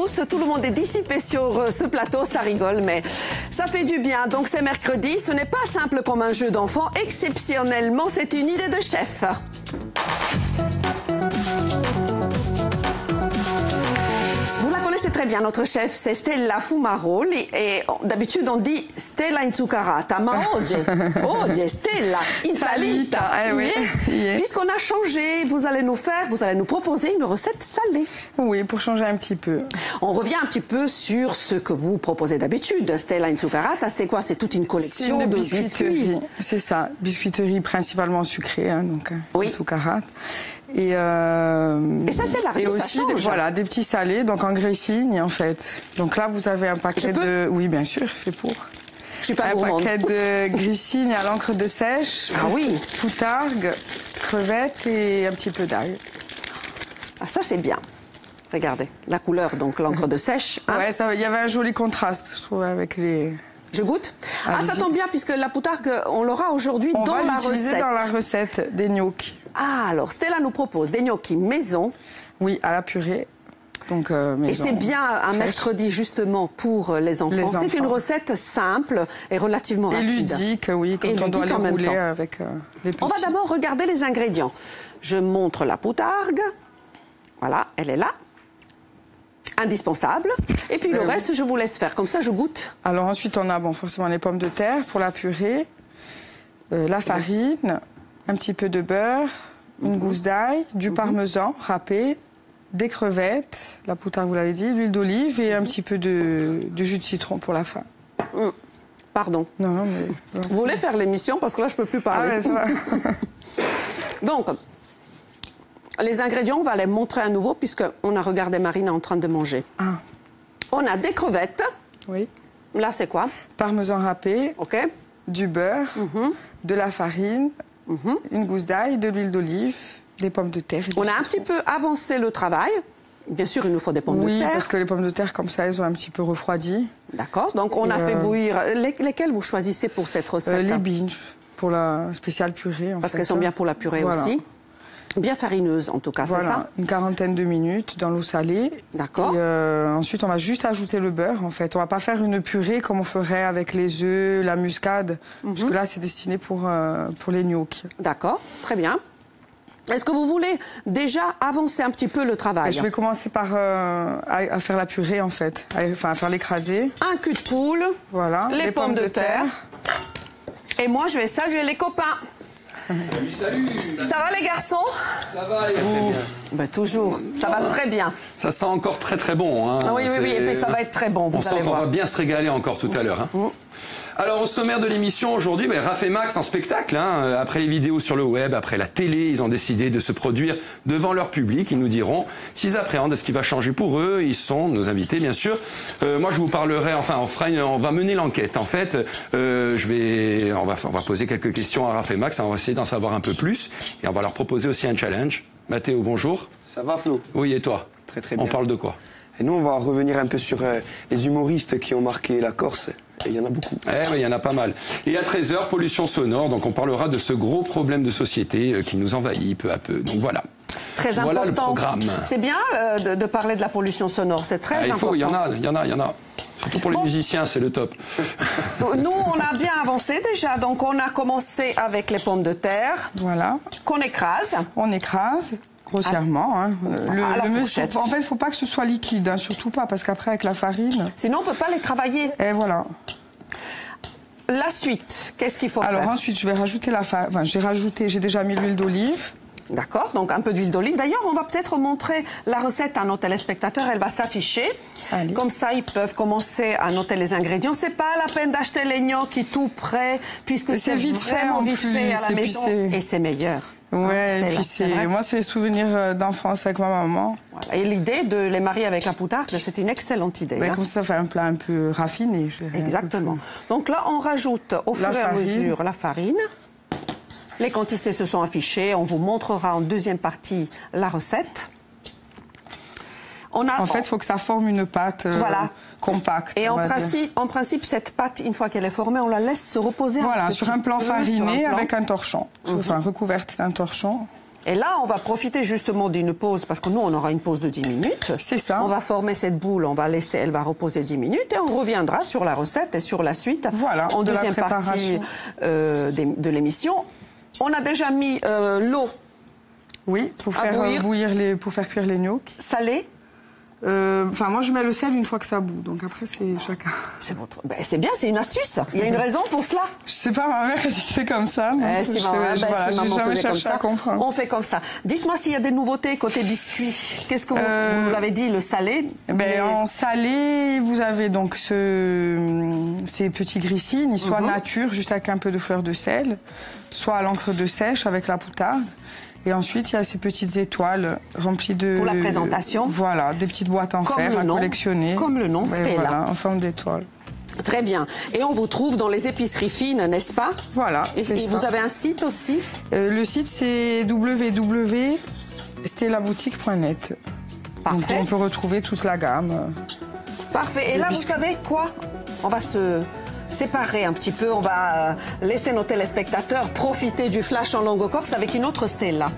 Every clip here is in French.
tous, tout le monde est dissipé sur ce plateau, ça rigole, mais ça fait du bien. Donc c'est mercredi, ce n'est pas simple comme un jeu d'enfant, exceptionnellement c'est une idée de chef. C'est très bien, notre chef, c'est Stella Fumaroli et d'habitude on dit Stella Inzuccarata, ma oggi è Stella Insalita. Oui. Puisqu'on a changé, vous allez nous proposer une recette salée. Oui, pour changer un petit peu. On revient un petit peu sur ce que vous proposez d'habitude. Stella Inzuccarata, c'est quoi? C'est toute une collection de biscuits. C'est ça, biscuiterie principalement sucrée, hein, donc oui. Inzuccarata. Et ça c'est large, et aussi des petits salés, donc en grissini en fait. Donc là vous avez un paquet de... Oui bien sûr, fait pour. Je suis pas un gourmande. paquet de grissini à l'encre de sèche, poutargue, crevettes et un petit peu d'ail. Ah ça c'est bien. Regardez, la couleur, donc l'encre de sèche. Hein. Ouais, il y avait un joli contraste, je trouve, avec les... Je goûte. Ah, ça tombe bien, puisque la poutargue, on l'aura aujourd'hui dans la recette. On va l'utiliser dans la recette des gnocchis. Ah, alors Stella nous propose des gnocchis maison. Oui, à la purée. Donc, maison. Et c'est bien un mercredi, justement, pour les enfants. C'est une recette simple et relativement rapide. Et ludique, oui, quand on doit les rouler avec les petits. On va d'abord regarder les ingrédients. Je montre la poutargue. Voilà, elle est là. Indispensable. Et puis le reste, je vous laisse faire. Comme ça, je goûte. Alors ensuite, on a forcément les pommes de terre pour la purée, la farine, un petit peu de beurre, une gousse d'ail, du parmesan râpé, des crevettes, la poutargue, vous l'avez dit, l'huile d'olive et un petit peu de jus de citron pour la fin. Pardon. Non, mais... Vous voulez faire l'émission? Parce que là, je ne peux plus parler. Ah ouais, ça va. Donc... Les ingrédients, on va les montrer à nouveau puisqu'on a regardé Marine en train de manger. Ah. On a des crevettes. Oui. Là, c'est quoi? Parmesan râpé. OK. Du beurre, de la farine, une gousse d'ail, de l'huile d'olive, des pommes de terre. On a un petit peu avancé le travail. Bien sûr, il nous faut des pommes de terre. Oui, parce que les pommes de terre, comme ça, elles ont un petit peu refroidi. D'accord. Donc, on a fait bouillir... Lesquelles vous choisissez pour cette recette? Les binges, pour la spéciale purée. Parce qu'elles sont bien pour la purée aussi. Bien farineuse, en tout cas, c'est ça? Une quarantaine de minutes dans l'eau salée. D'accord. Ensuite, on va juste ajouter le beurre, en fait. On va pas faire une purée comme on ferait avec les œufs, la muscade, parce que là, c'est destiné pour les gnocchis. D'accord, très bien. Est-ce que vous voulez déjà avancer un petit peu le travail? Je vais commencer par à faire la purée, en fait. À faire l'écraser. Un cul de poule. Voilà. Les pommes de terre. Et moi, je vais saluer les copains. Salut. Ça va les garçons? Ça va et vous? Ben, toujours, ça va très bien. Ça sent encore très très bon. Hein. Oui, et puis ça va être très bon, vous allez voir. On va bien se régaler encore tout à l'heure. Hein. Alors au sommaire de l'émission aujourd'hui, Raph et Max en spectacle. Hein. Après les vidéos sur le web, après la télé, ils ont décidé de se produire devant leur public. Ils nous diront s'ils appréhendent ce qui va changer pour eux. Ils sont nos invités, bien sûr. Moi, je vous parlerai, on va mener l'enquête. En fait, on va poser quelques questions à Raph et Max. On va essayer d'en savoir un peu plus. Et on va leur proposer aussi un challenge. Mathéo, bonjour. Ça va, Flo? Oui, et toi? Très très bien. On parle de quoi? Et nous, on va revenir un peu sur les humoristes qui ont marqué la Corse. Et il y en a beaucoup. Il y en a pas mal. Et à 13h, pollution sonore. Donc on parlera de ce gros problème de société qui nous envahit peu à peu. Donc voilà. Très important. Voilà le programme. C'est bien de parler de la pollution sonore. C'est très important. Il y en a. Surtout pour les musiciens, c'est le top. Nous, on a bien avancé déjà. Donc on a commencé avec les pommes de terre. Voilà. Qu'on écrase. On écrase. Grossièrement. En fait, il ne faut pas que ce soit liquide, hein, surtout pas, parce qu'après, avec la farine... Sinon, on ne peut pas les travailler. Et voilà. La suite, qu'est-ce qu'il faut faire? Alors ensuite, je vais rajouter la farine. Enfin, j'ai déjà mis l'huile d'olive. D'accord, donc un peu d'huile d'olive. D'ailleurs, on va peut-être montrer la recette à nos téléspectateurs. Elle va s'afficher. Allez. Comme ça, ils peuvent commencer à noter les ingrédients. C'est pas la peine d'acheter les gnocchis tout prêts, puisque c'est vraiment vite fait à la maison. Et c'est meilleur. Ouais, et puis moi, c'est des souvenirs d'enfance avec ma maman. Voilà. Et l'idée de les marier avec la poutargue, c'est une excellente idée. Comme ça fait un plat un peu raffiné. Exactement. Donc là, on rajoute au fur et à mesure la farine. Les quantités se sont affichées. On vous montrera en deuxième partie la recette. En fait, il faut que ça forme une pâte compacte. Et en principe, cette pâte, une fois qu'elle est formée, on la laisse se reposer sur un plan fariné avec un torchon. Enfin, recouverte d'un torchon. Et là, on va profiter justement d'une pause, parce que nous, on aura une pause de 10 minutes. C'est ça. On va former cette boule, elle va reposer 10 minutes et on reviendra sur la recette et sur la suite en deuxième partie de l'émission. On a déjà mis l'eau. Oui, pour faire pour faire cuire les gnocchis. Salé. Enfin, moi, je mets le sel une fois que ça bout. Donc après, c'est chacun. C'est bien, c'est une astuce. Il y a une raison pour cela. Je sais pas, ma mère, elle dit c'est comme ça. Si maman faisait comme ça, comprendre. on fait comme ça. Dites-moi s'il y a des nouveautés côté biscuits. Qu'est-ce que vous l'avez dit, le salé? En salé, vous avez donc ces petits grissines, soit nature, juste avec un peu de fleur de sel, soit à l'encre de sèche avec la poutarde. Et ensuite, il y a ces petites étoiles remplies de... Pour la présentation. Voilà, des petites boîtes en fer à collectionner. Comme le nom, Stella. Voilà, en forme d'étoile. Très bien. Et on vous trouve dans les épiceries fines, n'est-ce pas? Voilà, et vous avez un site aussi? Le site, c'est www.stellaboutique.net. Donc on peut retrouver toute la gamme. Parfait. Et là, vous savez quoi? On va se séparer un petit peu. On va laisser nos téléspectateurs profiter du flash en langue corse avec une autre Stella.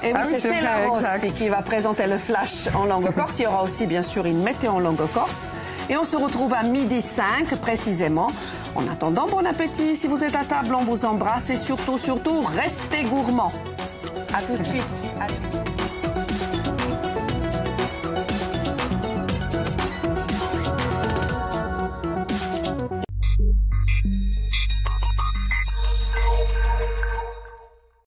Et oui, c'est Stella Rossi qui va présenter le flash en langue corse. Il y aura aussi, bien sûr, une météo en langue corse. Et on se retrouve à 12h05 précisément. En attendant, bon appétit. Si vous êtes à table, on vous embrasse et surtout, restez gourmands. À tout de suite. Allez.